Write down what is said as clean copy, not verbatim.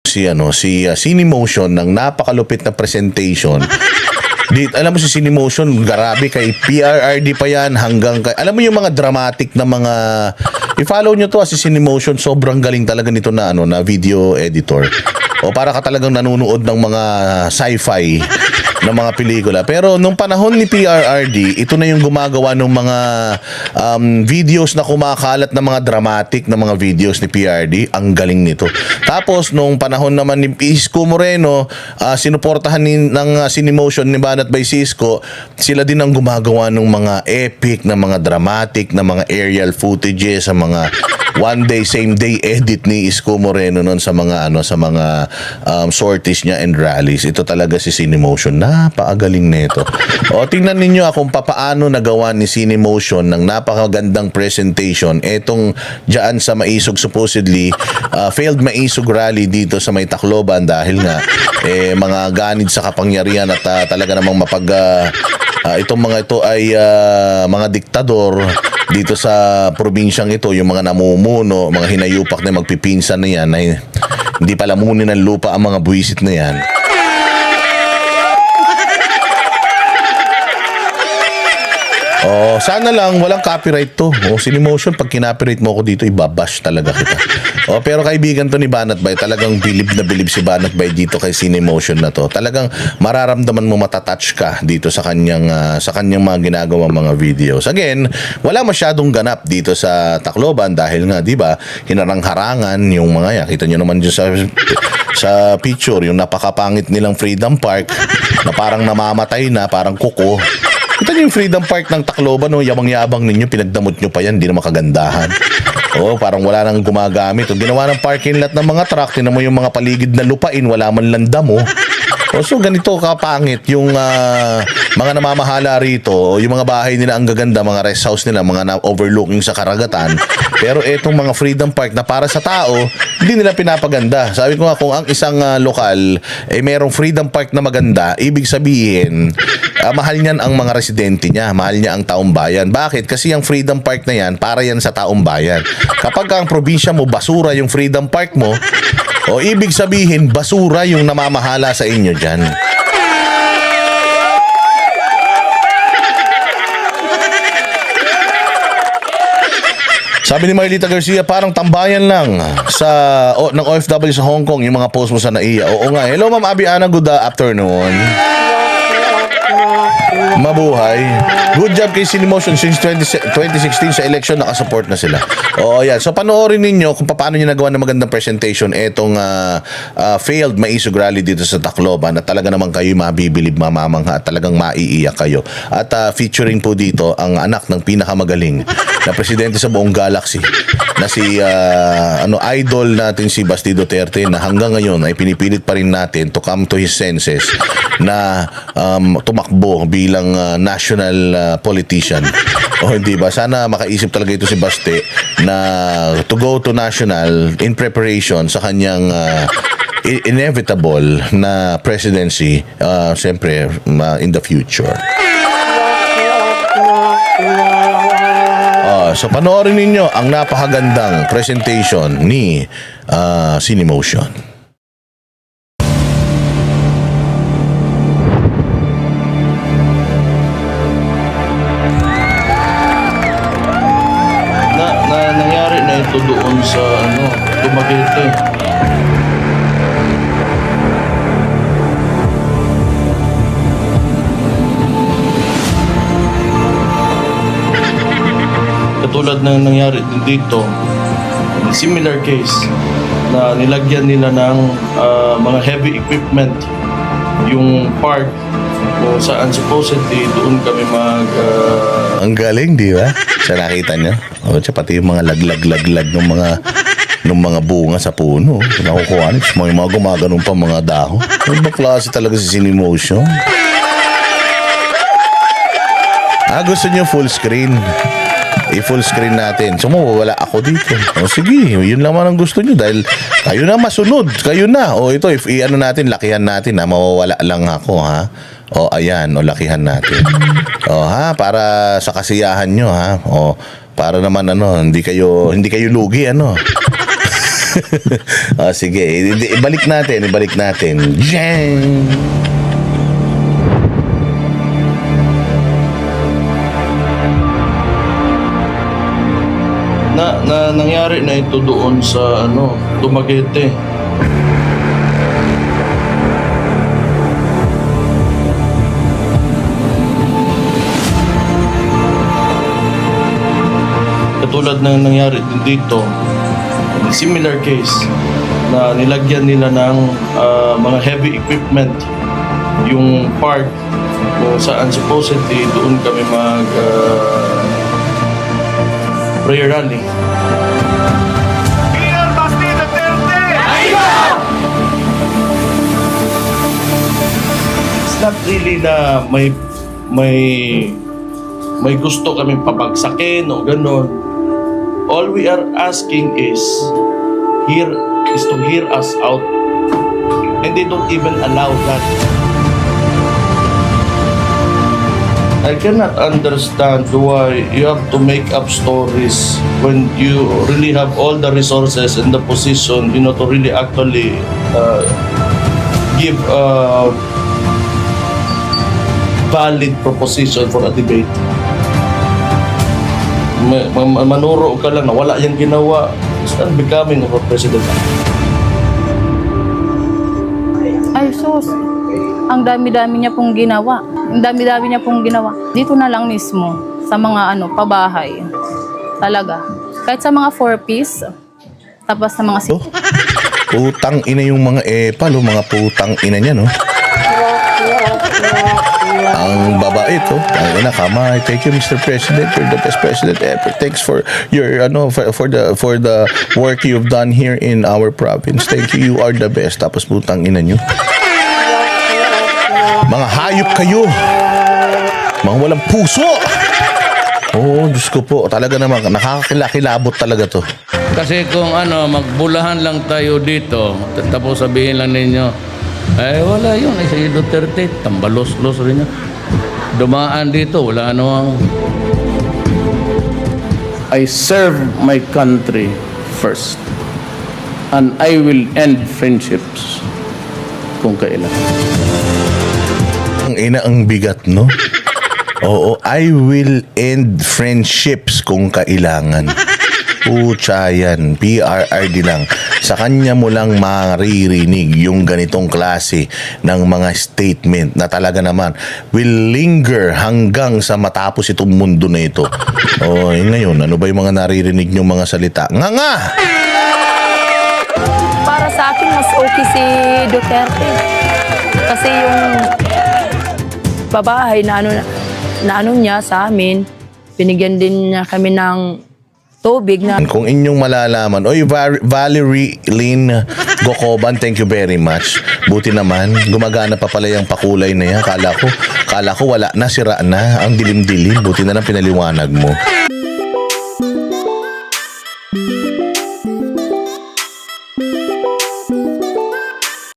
si Cinemotion ng napakalupit na presentation. Alam mo si Cinemotion, grabe kay PRRD pa yan hanggang kay, alam mo yung mga dramatic na mga, i-follow nyo to si Cinemotion, sobrang galing talaga nito na na video editor. O para ka talagang nanonood ng mga sci-fi ng mga pelikula. Pero nung panahon ni PRRD, ito na yung gumagawa ng mga videos na kumakalat na mga dramatic na mga videos ni PRD. Ang galing nito. Tapos nung panahon naman ni Isko Moreno, sinuportahan ng Cinemotion ni Banat by Cisco, sila din ang gumagawa ng mga epic na mga dramatic na mga aerial footages, sa mga one day, same day edit ni Isko Moreno noon sa mga sorties niya and rallies. Ito talaga si Cinemotion. Napakagaling nito. O tingnan ninyo kung papaano nagawa ni Cinemotion ng napakagandang presentation etong diyan sa Maisog, supposedly failed Maisog rally dito sa may Tacloban dahil nga mga ganid sa kapangyarihan at talaga namang itong mga ito ay mga diktador dito sa probinsyang ito, yung mga namumuno, mga hinayupak na magpipinsan na yan, ay hindi palamunin ng lupa ang mga buwisit na yan. Sana lang walang copyright to. Cinemotion, pag kinopyright mo ako dito, ibabash talaga kita. Pero kaibigan to ni Banat Bay, talagang bilib na bilib si Banat Bay dito kay Cinemotion na to. Talagang mararamdaman mo, matatouch ka dito sa kanyang mga ginagawa mga videos. Again, wala masyadong ganap dito sa Tacloban dahil nga, di ba, hinarang-harangan yung mga yan. Kita nyo naman dyan sa picture, yung napakapangit nilang Freedom Park na parang namamatay na, parang kuko. Ito yung Freedom Park ng Tacloban, yabang-yabang ninyo, pinagdamot nyo pa yan, hindi na makagandahan. Parang wala nang gumagamit. Ginawa ng parking lot ng mga truck, tinan mo yung mga paligid na lupain, wala man lang damo. So ganito kapangit yung mga namamahala rito, yung mga bahay nila ang gaganda, mga rest house nila, mga overlooking sa karagatan. Pero etong mga Freedom Park na para sa tao, hindi nila pinapaganda. Sabi ko nga, kung ang isang lokal merong Freedom Park na maganda, ibig sabihin, mahal niyan ang mga residente niya, mahal niya ang taong bayan. Bakit? Kasi ang Freedom Park na yan, para yan sa taong bayan. Kapag ang probinsya mo, basura yung Freedom Park mo, ibig sabihin, basura yung namamahala sa inyo dyan. Sabi ni Maylita Garcia, parang tambayan lang ng OFW sa Hong Kong yung mga post mo sa NAIA. Oo nga. Hello Ma'am Abby Ana, good afternoon. Mabuhay. Good job kay Cinemotion since 2016 sa election, nakasupport na sila. Yan. So panoorin ninyo kung paano niya nagawa ng magandang presentation etong failed Maisog rally dito sa Tacloban, na talaga naman kayo mabibilib, mamamangha at talagang maiiyak kayo. At featuring po dito ang anak ng pinakamagaling na presidente sa buong galaxy, na si idol natin si Basti Duterte, na hanggang ngayon ay pinipilit pa rin natin to come to his senses na tumakbo bilang national politician. Hindi ba? Sana makaisip talaga ito si Basti na to go to national in preparation sa kanyang inevitable na presidency, siyempre in the future. So panoorin ninyo ang napakagandang presentation ni Cinemotion. Nangyari na ito doon sa Dumaguete. Katulad ng nangyari din dito, similar case na nilagyan nila ng mga heavy equipment yung park kung saan supposedly doon kami Ang galing, di ba? Sa nakita nyo? Pati yung mga laglag ng mga bunga sa puno. Nakukuha nyo. Mga gumaganon pa mga dahon. Ano ba klase talaga si Cinemotion? Gusto nyo full screen? I-full screen natin. So, mawawala ako dito. Sige, yun lang ang gusto nyo dahil kayo na masunod. Kayo na. Ito, natin, lakihan natin, mawawala lang ako, ha? Ayan, lakihan natin. Para sa kasiyahan nyo, ha? Para naman, hindi kayo lugi, Sige, ibalik natin. Jang! Na nangyari na ito doon sa Dumaguete. Katulad ng nangyari din dito, similar case na nilagyan nila ng mga heavy equipment yung park kung saan supposedly doon kami mag prayer rally. It's not really na may gusto kaming pabagsakin o ganon. All we are asking is to hear us out. And they don't even allow that. I cannot understand why you have to make up stories when you really have all the resources and the position, to really actually give a valid proposition for a debate. Manuro ka lang na wala yung ginawa. It's unbecoming of a president. Ay, sus. Ang dami-dami niya pong ginawa. Dito na lang mismo sa mga pabahay. Talaga. Kahit sa mga 4-piece, tapos sa mga Putang ina yung mga mga putang ina niya, no? Ang babae ito, ang ina kamay. Thank you, Mr. President. You're the best president ever. Thanks for your for the work you've done here in our province. Thank you. You are the best. Tapos putang ina niyo. Mga hayop kayo. Mga walang puso. Oh, Diyos ko po. Talaga naman, nakakakilabot talaga to. Kasi kung magbulahan lang tayo dito, tapos sabihin lang ninyo, wala yun. Si Duterte, tambalos-los rin yun. Dumaan dito, wala I serve my country first. And I will end friendships kung kailan. Ang ina, ang bigat, no? Oo, I will end friendships kung kailangan. Pucha yan, PRRD lang. Sa kanya mo lang maririnig yung ganitong klase ng mga statement na talaga naman will linger hanggang sa matapos itong mundo na ito. Ngayon, ano ba yung mga naririnig niyong mga salita? Nga! Para sa akin, mas okay si Duterte. Kasi yung babahay na niya sa amin, binigyan din niya kami ng tubig na. Kung inyong malalaman, Valerie Lynn Gocoban, thank you very much. Buti naman, gumagana pa pala yung pakulay na yan. Kala ko wala na, sira na. Ang dilim-dilim. Buti na lang pinaliwanag mo.